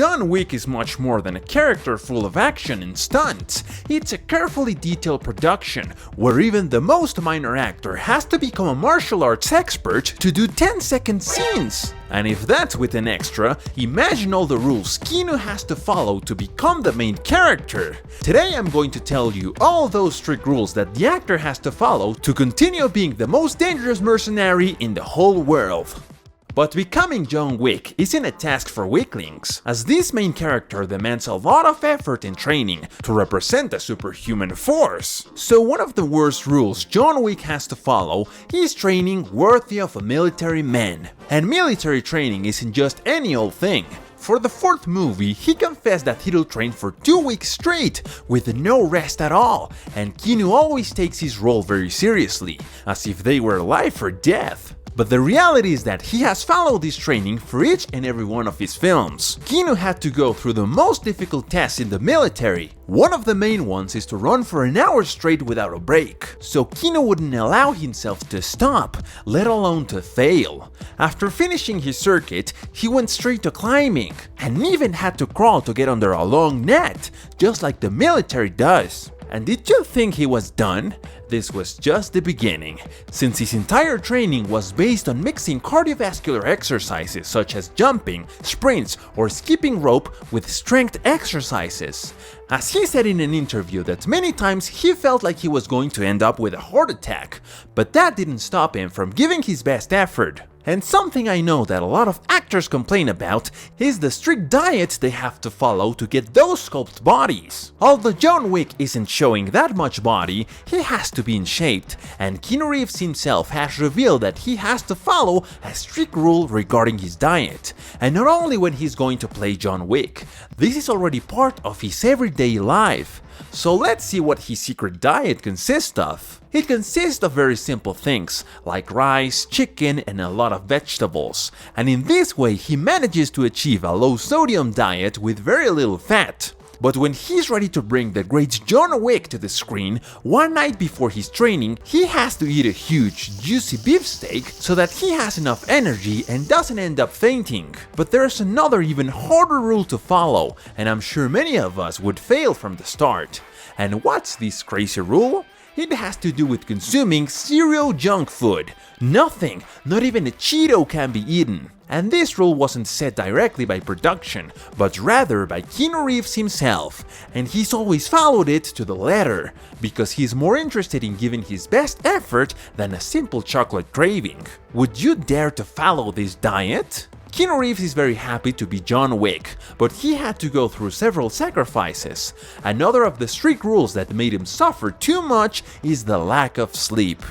John Wick is much more than a character full of action and stunts. It's a carefully detailed production, where even the most minor actor has to become a martial arts expert to do 10-second scenes. And if that's with an extra, imagine all the rules Keanu has to follow to become the main character. Today I'm going to tell you all those strict rules that the actor has to follow to continue being the most dangerous mercenary in the whole world. But becoming John Wick isn't a task for weaklings, as this main character demands a lot of effort and training to represent a superhuman force. So one of the worst rules John Wick has to follow is training worthy of a military man. And military training isn't just any old thing. For the fourth movie, he confessed that he'll train for 2 weeks straight, with no rest at all, and Keanu always takes his role very seriously, as if they were life or death. But the reality is that he has followed this training for each and every one of his films. Keanu had to go through the most difficult tests in the military. One of the main ones is to run for an hour straight without a break. So Keanu wouldn't allow himself to stop, let alone to fail. After finishing his circuit, he went straight to climbing, and even had to crawl to get under a long net, just like the military does. And did you think he was done? This was just the beginning, since his entire training was based on mixing cardiovascular exercises such as jumping, sprints, or skipping rope with strength exercises. As he said in an interview that many times he felt like he was going to end up with a heart attack, but that didn't stop him from giving his best effort. And something I know that a lot of actors complain about is the strict diet they have to follow to get those sculpted bodies. Although John Wick isn't showing that much body, he has to be in shape, and Keanu Reeves himself has revealed that he has to follow a strict rule regarding his diet. And not only when he's going to play John Wick, this is already part of his everyday life. So let's see what his secret diet consists of. It consists of very simple things, like rice, chicken, and a lot of vegetables. And in this way, he manages to achieve a low-sodium diet with very little fat. But when he's ready to bring the great John Wick to the screen, one night before his training, he has to eat a huge, juicy beefsteak so that he has enough energy and doesn't end up fainting. But there's another even harder rule to follow, and I'm sure many of us would fail from the start. And what's this crazy rule? It has to do with consuming zero junk food. Nothing, not even a Cheeto can be eaten. And this rule wasn't set directly by production, but rather by Keanu Reeves himself, and he's always followed it to the letter, because he's more interested in giving his best effort than a simple chocolate craving. Would you dare to follow this diet? Keanu Reeves is very happy to be John Wick, but he had to go through several sacrifices. Another of the strict rules that made him suffer too much is the lack of sleep.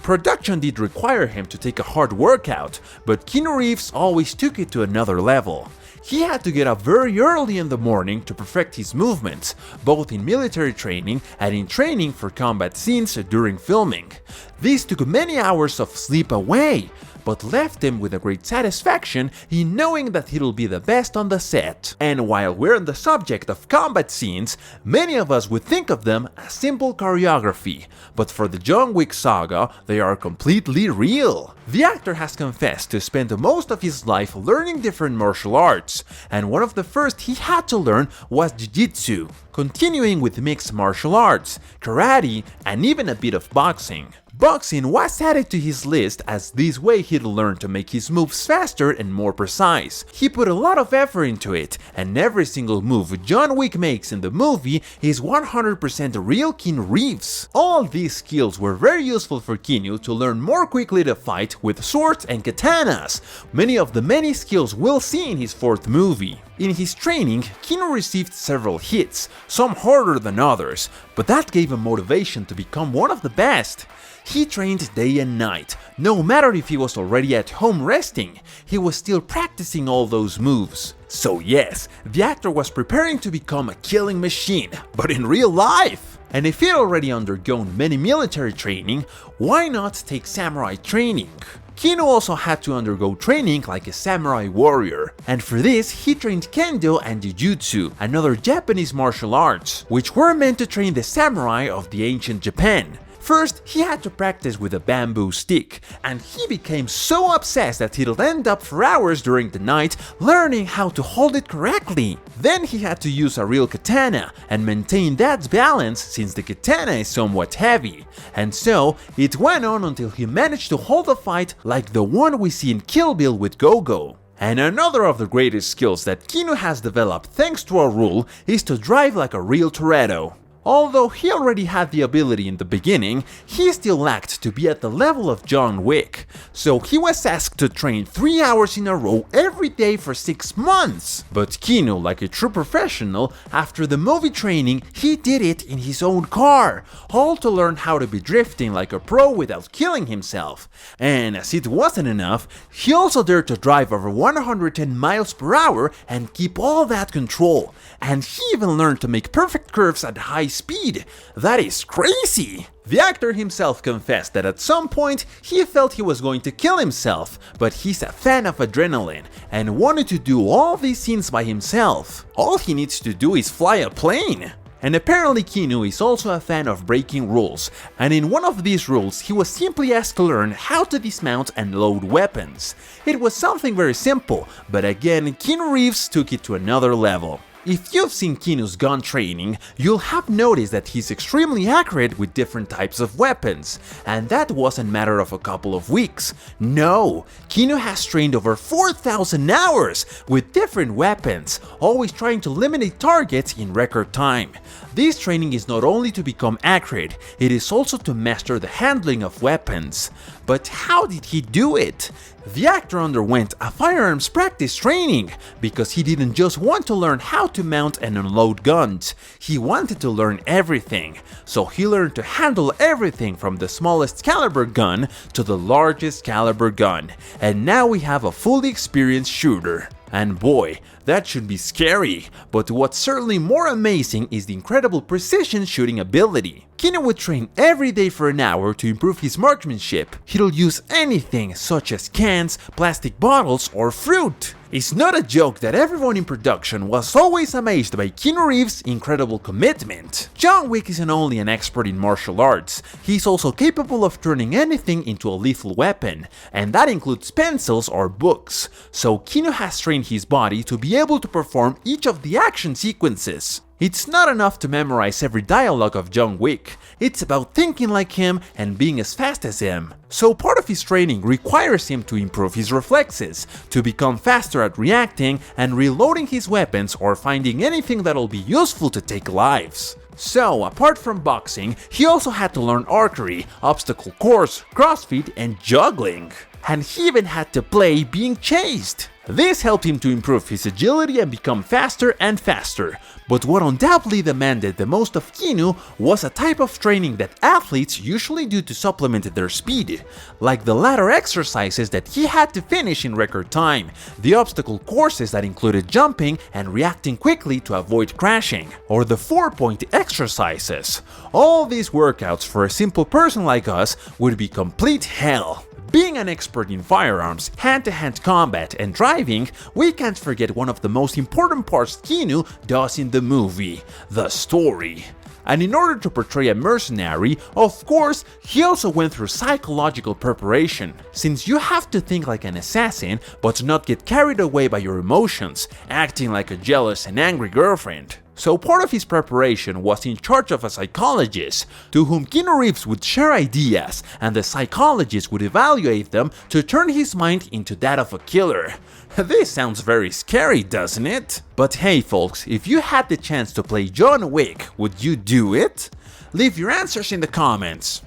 Production did require him to take a hard workout, but Keanu Reeves always took it to another level. He had to get up very early in the morning to perfect his movements, both in military training and in training for combat scenes during filming. This took many hours of sleep away, but left him with a great satisfaction in knowing that he'll be the best on the set. And while we're on the subject of combat scenes, many of us would think of them as simple choreography, but for the John Wick saga, they are completely real. The actor has confessed to spend most of his life learning different martial arts, and one of the first he had to learn was jiu-jitsu, continuing with mixed martial arts, karate, and even a bit of boxing. Boxing was added to his list as this way he'd learn to make his moves faster and more precise. He put a lot of effort into it, and every single move John Wick makes in the movie is 100% real Keanu Reeves. All these skills were very useful for Keanu to learn more quickly to fight with swords and katanas, many of the many skills we'll see in his fourth movie. In his training, Keanu received several hits, some harder than others, but that gave him motivation to become one of the best. He trained day and night. No matter if he was already at home resting, he was still practicing all those moves. So yes, the actor was preparing to become a killing machine, but in real life. And if he'd already undergone many military training, why not take samurai training? Keanu also had to undergo training like a samurai warrior, and for this he trained kendo and jujutsu, another Japanese martial arts, which were meant to train the samurai of the ancient Japan. First, he had to practice with a bamboo stick, and he became so obsessed that he'd end up for hours during the night learning how to hold it correctly. Then he had to use a real katana and maintain that balance since the katana is somewhat heavy. And so, it went on until he managed to hold a fight like the one we see in Kill Bill with Go-Go. And another of the greatest skills that Keanu has developed thanks to a rule is to drive like a real Toretto. Although he already had the ability in the beginning, he still lacked to be at the level of John Wick, so he was asked to train 3 hours in a row every day for 6 months. But Keanu, like a true professional, after the movie training, he did it in his own car, all to learn how to be drifting like a pro without killing himself. And as it wasn't enough, he also dared to drive over 110 miles per hour and keep all that control. And he even learned to make perfect curves at high speed. That is crazy! The actor himself confessed that at some point he felt he was going to kill himself, but he's a fan of adrenaline and wanted to do all these scenes by himself. All he needs to do is fly a plane. And apparently Keanu is also a fan of breaking rules, and in one of these rules he was simply asked to learn how to dismount and load weapons. It was something very simple, but again Keanu Reeves took it to another level. If you've seen Keanu's gun training, you'll have noticed that he's extremely accurate with different types of weapons, and that wasn't a matter of a couple of weeks. No, Keanu has trained over 4,000 hours with different weapons, always trying to eliminate targets in record time. This training is not only to become accurate, it is also to master the handling of weapons. But how did he do it? The actor underwent a firearms practice training because he didn't just want to learn how to mount and unload guns, he wanted to learn everything. So he learned to handle everything from the smallest caliber gun to the largest caliber gun, and now we have a fully experienced shooter. And boy, that should be scary, but what's certainly more amazing is the incredible precision shooting ability. Keanu would train every day for an hour to improve his marksmanship. He'll use anything such as cans, plastic bottles, or fruit. It's not a joke that everyone in production was always amazed by Keanu Reeves' incredible commitment. John Wick isn't only an expert in martial arts, he's also capable of turning anything into a lethal weapon, and that includes pencils or books. So Keanu has trained his body to be able to perform each of the action sequences. It's not enough to memorize every dialogue of John Wick, it's about thinking like him and being as fast as him. So part of his training requires him to improve his reflexes, to become faster at reacting and reloading his weapons or finding anything that'll be useful to take lives. So, apart from boxing, he also had to learn archery, obstacle course, CrossFit, and juggling. And he even had to play being chased. This helped him to improve his agility and become faster and faster. But what undoubtedly demanded the most of Keanu was a type of training that athletes usually do to supplement their speed, like the ladder exercises that he had to finish in record time, the obstacle courses that included jumping and reacting quickly to avoid crashing, or the 4-point exercises. All these workouts for a simple person like us would be complete hell. Being an expert in firearms, hand-to-hand combat, and driving, we can't forget one of the most important parts Keanu does in the movie, the story. And in order to portray a mercenary, of course, he also went through psychological preparation, since you have to think like an assassin, but not get carried away by your emotions, acting like a jealous and angry girlfriend. So part of his preparation was in charge of a psychologist, to whom Keanu Reeves would share ideas, and the psychologist would evaluate them to turn his mind into that of a killer. This sounds very scary, doesn't it? But hey folks, if you had the chance to play John Wick, would you do it? Leave your answers in the comments.